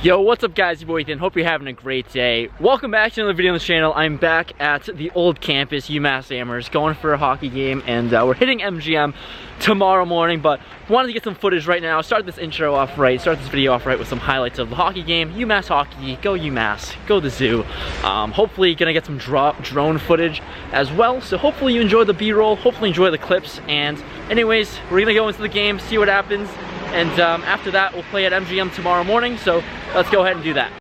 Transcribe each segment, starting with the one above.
Yo, what's up guys, your boy Ethan, hope you're having a great day. Welcome back to another video on the channel. I'm back at the old campus, UMass Amherst, going for a hockey game, and we're hitting MGM tomorrow morning, but wanted to get some footage right now, start this intro off right, start this video off right with some highlights of the hockey game. UMass hockey, go UMass, go the zoo. Hopefully gonna get some drone footage as well, so hopefully you enjoy the B-roll, hopefully enjoy the clips, and anyways, we're gonna go into the game, see what happens. And after that, we'll play at MGM tomorrow morning, so let's go ahead and do that.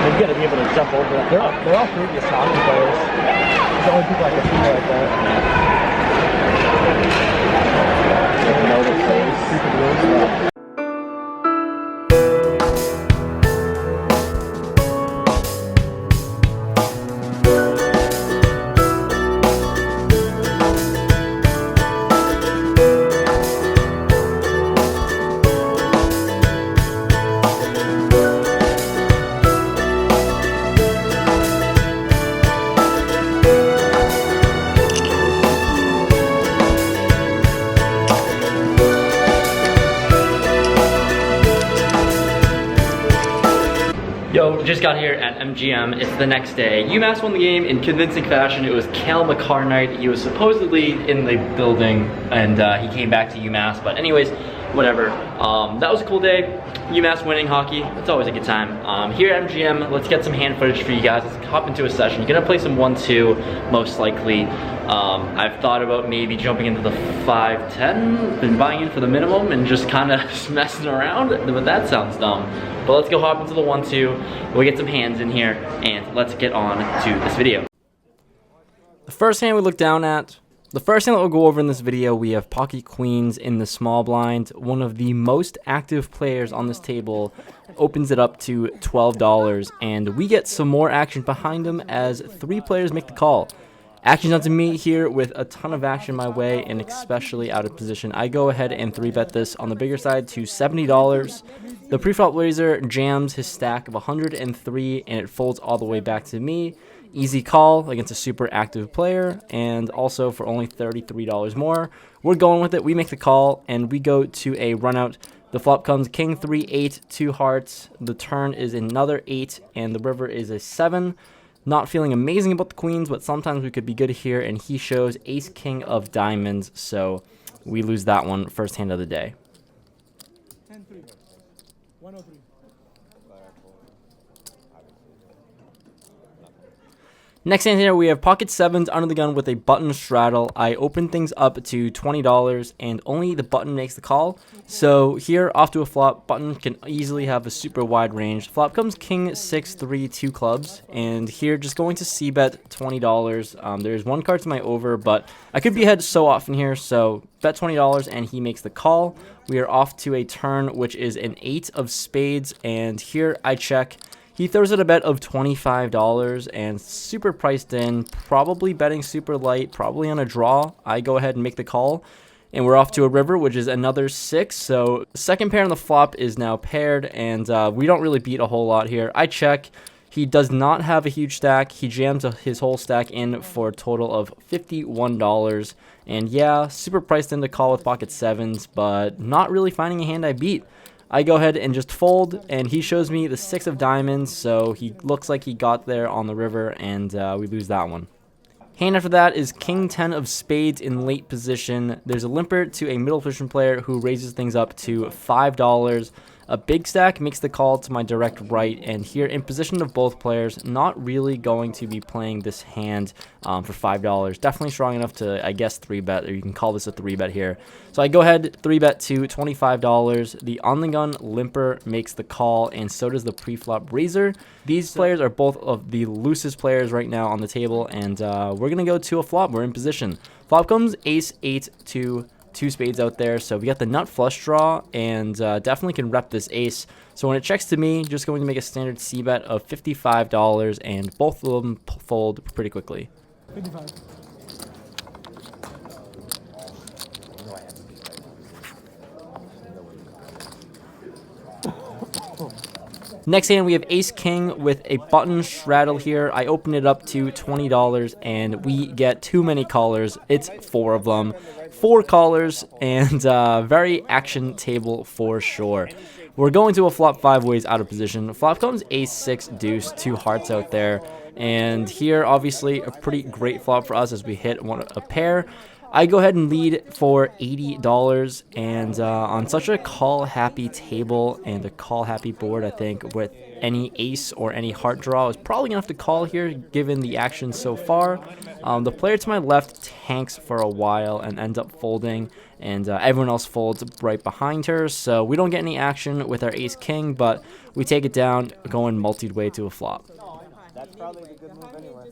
You gotta be able to jump over that. They're all previous hockey players. There's only people I can see like that. Know the plays, super rules. Yo, just got here at MGM. It's the next day. UMass won the game in convincing fashion. It was Cale Makar-Knight. He was supposedly in the building and he came back to UMass. But anyways, whatever. That was a cool day. UMass winning hockey. It's always a good time. Here at MGM, let's get some hand footage for you guys. Let's hop into a session. You're gonna play some 1-2, most likely. I've thought about maybe jumping into the 5-10, been buying in for the minimum and just kind of messing around, but that sounds dumb. But let's go hop into the 1-2, we'll get some hands in here, and let's get on to this video. The first hand we look down at, the first hand that we'll go over in this video, we have Pocket Queens in the small blind. One of the most active players on this table opens it up to $12, and we get some more action behind him as 3 players make the call. Action's on to me here with a ton of action my way and especially out of position. I go ahead and 3-bet this on the bigger side to $70. The pre-flop raiser jams his stack of 103 and it folds all the way back to me. Easy call against a super active player, and also for only $33 more. We're going with it. We make the call and we go to a run out. The flop comes King 3, 8, 2 hearts. The turn is another 8 and the river is a 7. Not feeling amazing about the queens, but sometimes we could be good here, and he shows ace king of diamonds, so we lose that one first hand of the day. 10-3. 103. Next hand here, we have pocket sevens under the gun with a button straddle. I open things up to $20 and only the button makes the call. So here, off to a flop, button can easily have a super wide range. Flop comes king 6, 3, 2 clubs, and here just going to c-bet $20. There's one card to my over, but I could be ahead so often here, so bet $20 and he makes the call. We are off to a turn, which is an 8 of spades, and here I check. He throws out a bet of $25 and super priced in, probably betting super light, probably on a draw. I go ahead and make the call, and we're off to a river, which is another 6. So the second pair on the flop is now paired, and we don't really beat a whole lot here. I check. He does not have a huge stack. He jams his whole stack in for a total of $51. And yeah, super priced in to call with pocket sevens, but not really finding a hand I beat. I go ahead and just fold, and he shows me the 6 of diamonds, so he looks like he got there on the river, and we lose that one. Hand after that is king 10 of spades in late position. There's a limper to a middle position player who raises things up to $5. A big stack makes the call to my direct right, and here in position of both players, not really going to be playing this hand for $5. Definitely strong enough to, I guess, 3-bet, or you can call this a 3-bet here. So I go ahead, 3-bet to $25. The on the gun limper makes the call, and so does the pre-flop raiser. These players are both of the loosest players right now on the table, and we're going to go to a flop. We're in position. Flop comes ace 8 to 2 spades out there, so we got the nut flush draw, and definitely can rep this ace. So when it checks to me, just going to make a standard C bet of $55, and both of them fold pretty quickly. 55. Next hand, we have Ace King with a button straddle here. I open it up to $20, and we get too many callers. It's 4 of them. 4 callers, and very action table for sure. We're going to a flop 5 ways out of position. Flop comes Ace 6 deuce, 2 hearts out there. And here, obviously, a pretty great flop for us as we hit a pair. I go ahead and lead for $80, and on such a call-happy table and a call-happy board, I think with any ace or any heart draw is probably going to have to call here given the action so far. The player to my left tanks for a while and ends up folding, and everyone else folds right behind her, so we don't get any action with our ace-king, but we take it down, going multi-way to a flop. That's probably the good move anyway.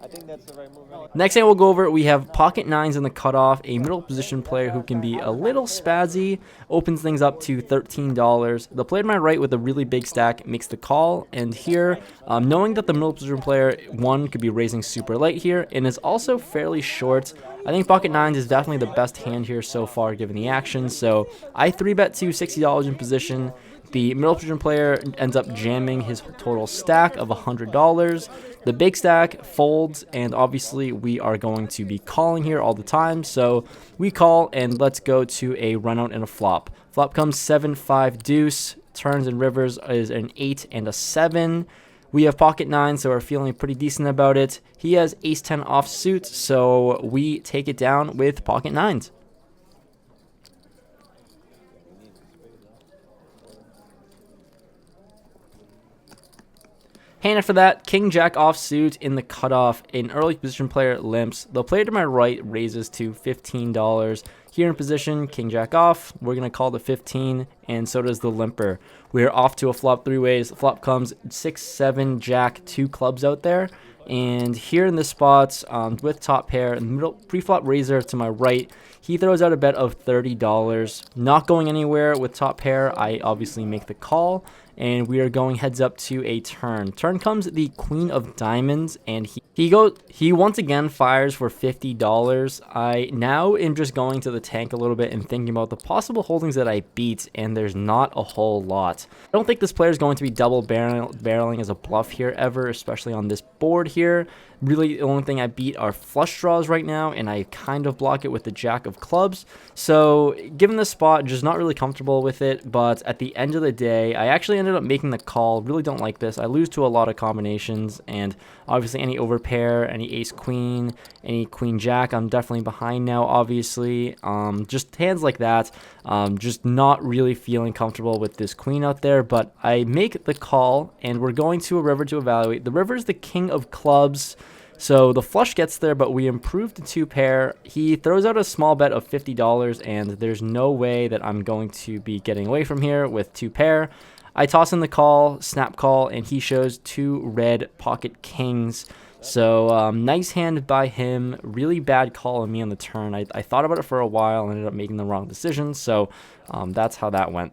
I think that's the right move anyway. Next thing we'll go over, we have pocket 9s in the cutoff, a middle position player who can be a little spazzy, opens things up to $13. The player to my right with a really big stack makes the call, and here, knowing that the middle position player, 1, could be raising super late here, and is also fairly short, I think pocket 9s is definitely the best hand here so far given the action, so I 3-bet to $60 in position. The middle position player ends up jamming his total stack of $100. The big stack folds, and obviously we are going to be calling here all the time. So we call, and let's go to a runout and a flop. Flop comes 7-5 deuce. Turns and rivers is an 8 and a 7. We have pocket 9, so we're feeling pretty decent about it. He has ace 10 offsuit, so we take it down with pocket 9s. Hand after that, king jack offsuit in the cutoff. An early position player limps. The player to my right raises to $15. Here in position, king jack off. We're going to call the 15, and so does the limper. We're off to a flop 3 ways. Flop comes 6, 7, jack, 2 clubs out there. And here in this spot, with top pair, in the middle pre-flop raiser to my right, he throws out a bet of $30. Not going anywhere with top pair. I obviously make the call, and we are going heads up to a turn. Turn comes the queen of diamonds, and he once again fires for $50. I now am just going to the tank a little bit and thinking about the possible holdings that I beat, and there's not a whole lot. I don't think this player is going to be double barreling as a bluff here ever, especially on this board here. Really, the only thing I beat are flush draws right now, and I kind of block it with the jack of clubs. So, given this spot, just not really comfortable with it, but at the end of the day, I actually ended up making the call. Really don't like this. I lose to a lot of combinations, and obviously any overpair, any ace-queen, any queen-jack, I'm definitely behind now, obviously. Just hands like that, just not really feeling comfortable with this queen out there, but I make the call, and we're going to a river to evaluate. The river is the king of clubs. So the flush gets there, but we improve to 2 pair. He throws out a small bet of $50, and there's no way that I'm going to be getting away from here with 2 pair. I toss in the call, snap call, and he shows 2 red pocket kings. So nice hand by him. Really bad call on me on the turn. I thought about it for a while and ended up making the wrong decision. So that's how that went.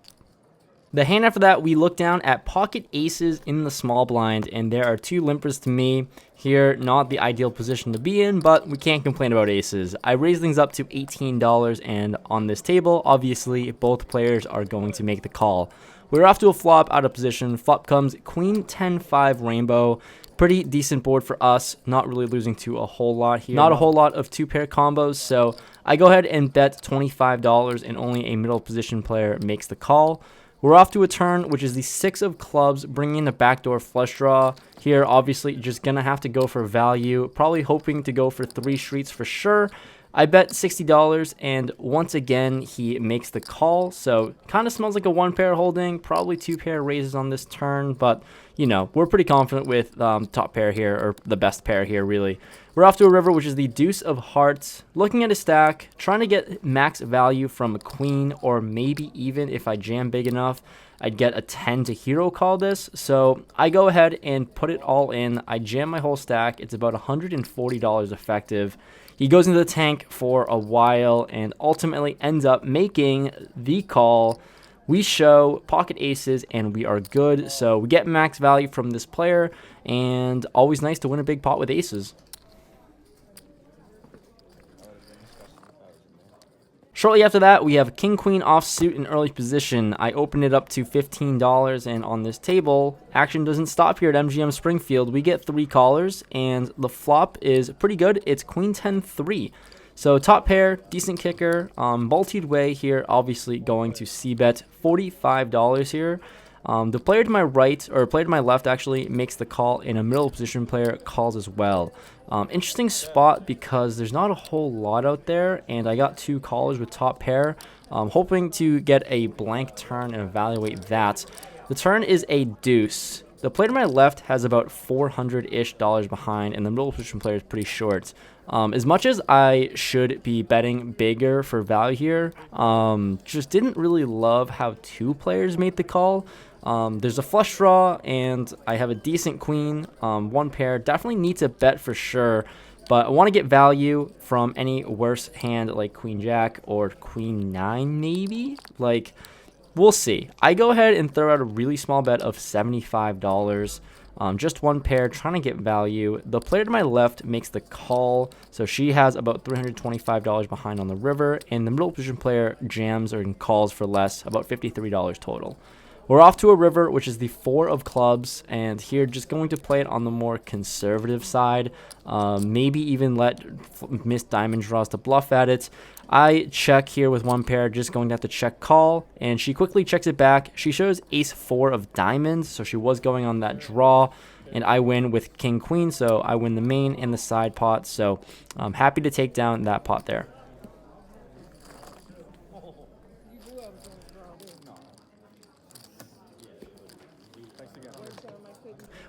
The hand after that, we look down at pocket aces in the small blind, and there are 2 limpers to me. Here, not the ideal position to be in, but we can't complain about aces. I raise things up to $18, and on this table, obviously, both players are going to make the call. We're off to a flop out of position. Flop comes queen 10-5 rainbow. Pretty decent board for us, not really losing to a whole lot here. Not a whole lot of 2-pair combos, so I go ahead and bet $25, and only a middle position player makes the call. We're off to a turn, which is the 6 of clubs, bringing in a backdoor flush draw. Here, obviously, just going to have to go for value, probably hoping to go for 3 streets for sure. I bet $60, and once again, he makes the call. So, kind of smells like a 1-pair holding, probably 2-pair raises on this turn, but, you know, we're pretty confident with top pair here, or the best pair here, really. We're off to a river, which is the deuce of hearts. Looking at a stack, trying to get max value from a queen, or maybe even if I jam big enough, I'd get a 10 to hero call this. So I go ahead and put it all in. I jam my whole stack. It's about $140 effective. He goes into the tank for a while and ultimately ends up making the call. We show pocket aces and we are good. So we get max value from this player, and always nice to win a big pot with aces. Shortly after that, we have King Queen offsuit in early position. I open it up to $15, and on this table, action doesn't stop here at MGM Springfield. We get 3 callers, and the flop is pretty good. It's Queen 10-3. So top pair, decent kicker, multied way here, obviously going to c-bet $45 here. The player to my right, or player to my left actually, makes the call, and a middle position player calls as well. Interesting spot because there's not a whole lot out there, and I got 2 callers with top pair. Hoping to get a blank turn and evaluate that. The turn is a deuce. The player to my left has about $400-ish behind, and the middle position player is pretty short. As much as I should be betting bigger for value here, just didn't really love how 2 players made the call. There's a flush draw, and I have a decent queen, 1 pair. Definitely need to bet for sure, but I want to get value from any worse hand like queen jack or queen 9 maybe. Like, we'll see. I go ahead and throw out a really small bet of $75. Just 1 pair, trying to get value. The player to my left makes the call, so she has about $325 behind on the river, and the middle position player jams or calls for less, about $53 total. We're off to a river, which is the 4 of clubs, and here just going to play it on the more conservative side. Maybe even let missed diamond draws to bluff at it. I check here with 1 pair, just going to have to check call, and she quickly checks it back. She shows ace 4 of diamonds, so she was going on that draw, and I win with king queen, so I win the main and the side pot. So I'm happy to take down that pot there.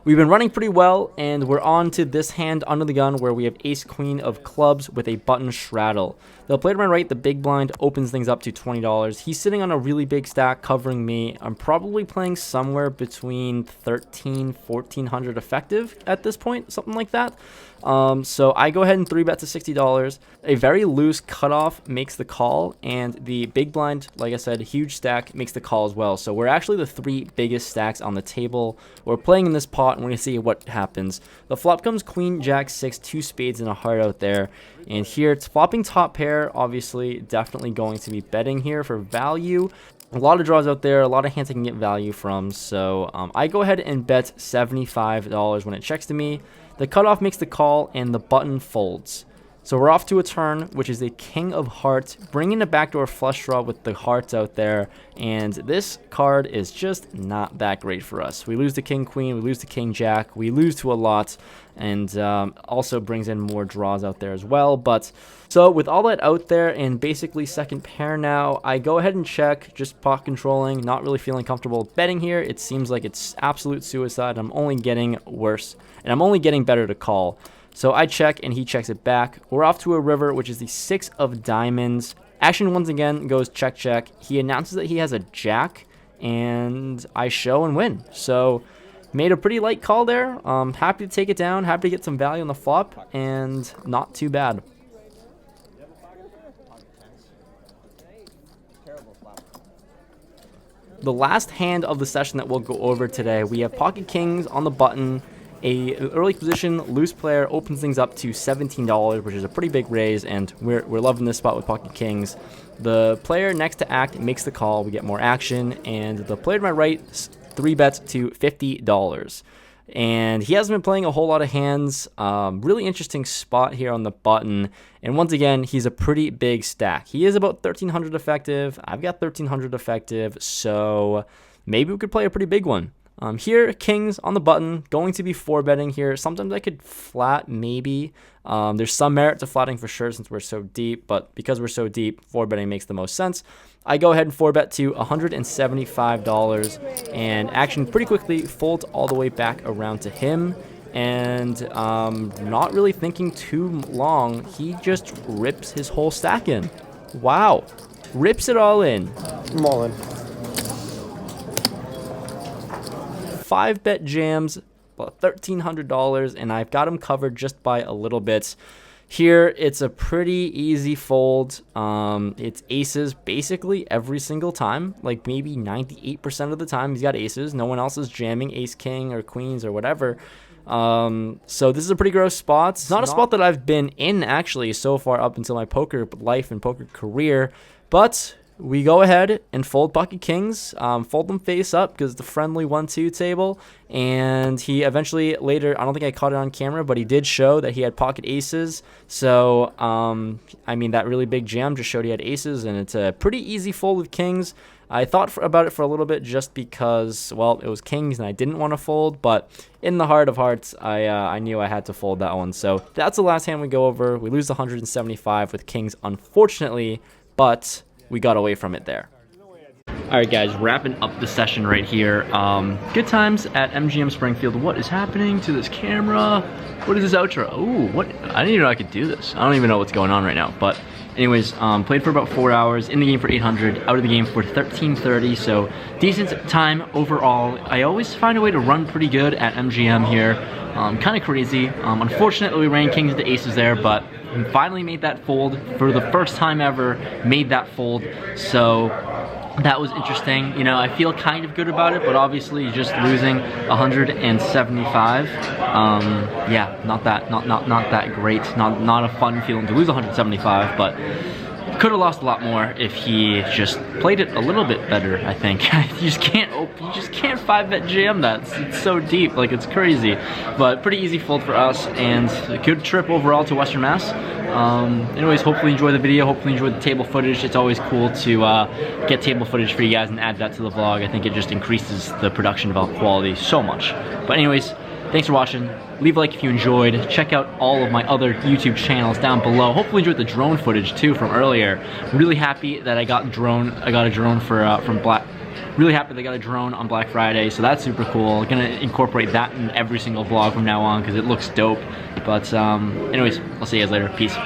We've been running pretty well, and we're on to this hand under the gun where we have ace queen of clubs with a button straddle. The player to my right, the big blind, opens things up to $20. He's sitting on a really big stack covering me. I'm probably playing somewhere between 1400 effective at this point, something like that. So I go ahead and 3-bet to $60. A very loose cutoff makes the call, and the big blind, like I said, huge stack, makes the call as well. So we're actually the 3 biggest stacks on the table. We're playing in this pot, and we're going to see what happens. The flop comes queen, jack, 6, 2 spades, and a heart out there. And here it's flopping top pair, obviously, definitely going to be betting here for value. A lot of draws out there, a lot of hands I can get value from. So I go ahead and bet $75 when it checks to me. The cutoff makes the call, and the button folds. So we're off to a turn, which is a king of hearts, bringing a backdoor flush draw with the hearts out there, and this card is just not that great for us. We lose to king queen, we lose to king jack, we lose to a lot, and also brings in more draws out there as well. But so with all that out there and basically second pair now, I go ahead and check, just pot controlling, not really feeling comfortable betting here. It seems like it's absolute suicide. I'm only getting worse, and I'm only getting better to call. So I check, and he checks it back. We're off to a river, which is the 6 of diamonds. Action once again goes check, check. He announces that he has a jack, and I show and win. So made a pretty light call there. Happy to take it down, happy to get some value on the flop, and not too bad. The last hand of the session that we'll go over today, we have pocket kings on the button. A early position loose player opens things up to $17, which is a pretty big raise, and we're loving this spot with pocket kings. The player next to act makes the call. We get more action, and the player to my right 3-bets to $50. And he hasn't been playing a whole lot of hands. Really interesting spot here on the button. And once again, he's a pretty big stack. He is about 1,300 effective. I've got 1,300 effective, so maybe we could play a pretty big one. Here, kings on the button, going to be 4-betting here. Sometimes I could flat, maybe. There's some merit to flatting for sure since we're so deep, but because we're so deep, 4-betting makes the most sense. I go ahead and 4-bet to $175, and action pretty quickly folds all the way back around to him. And not really thinking too long, he just rips his whole stack in. Wow. Rips it all in. I'm all in. 5-bet jams, about $1,300, and I've got him covered just by a little bit. Here, it's a pretty easy fold. It's aces basically every single time, like maybe 98% of the time he's got aces. No one else is jamming ace king or queens or whatever. So this is a pretty gross spot. It's not a spot that I've been in actually so far up until my poker life and poker career, but we go ahead and fold pocket kings, fold them face up because it's the friendly 1-2 table, and he eventually later, I don't think I caught it on camera, but he did show that he had pocket aces. So I mean, that really big jam just showed he had aces, and it's a pretty easy fold with kings. I thought about it for a little bit just because, well, it was kings and I didn't want to fold, but in the heart of hearts, I knew I had to fold that one. So that's the last hand we go over. We lose 175 with kings, unfortunately, but we got away from it there. Alright guys, wrapping up the session right here. Good times at MGM Springfield. What is happening to this camera? What is this outro? Ooh, what? I didn't even know I could do this. I don't even know what's going on right now. But anyways, played for about 4 hours, in the game for 800, out of the game for 1330, so decent time overall. I always find a way to run pretty good at MGM here. Kind of crazy. Unfortunately, we ran kings to aces there, but we finally made that fold for the first time ever. Made that fold, so that was interesting. You know, I feel kind of good about it, but obviously just losing 175. Yeah, not that great. Not a fun feeling to lose 175, but could have lost a lot more if he just played it a little bit better, I think. You just can't 5-bet jam that. It's so deep, like it's crazy. But pretty easy fold for us, and a good trip overall to Western Mass. Anyways, hopefully enjoy the video, hopefully enjoy the table footage. It's always cool to get table footage for you guys and add that to the vlog. I think it just increases the production quality so much. But anyways, thanks for watching. Leave a like if you enjoyed. Check out all of my other YouTube channels down below. Hopefully enjoyed the drone footage too from earlier. Really happy that I got a drone from Black. Really happy that I got a drone on Black Friday, so that's super cool. I'm gonna incorporate that in every single vlog from now on because it looks dope. But anyways, I'll see you guys later. Peace.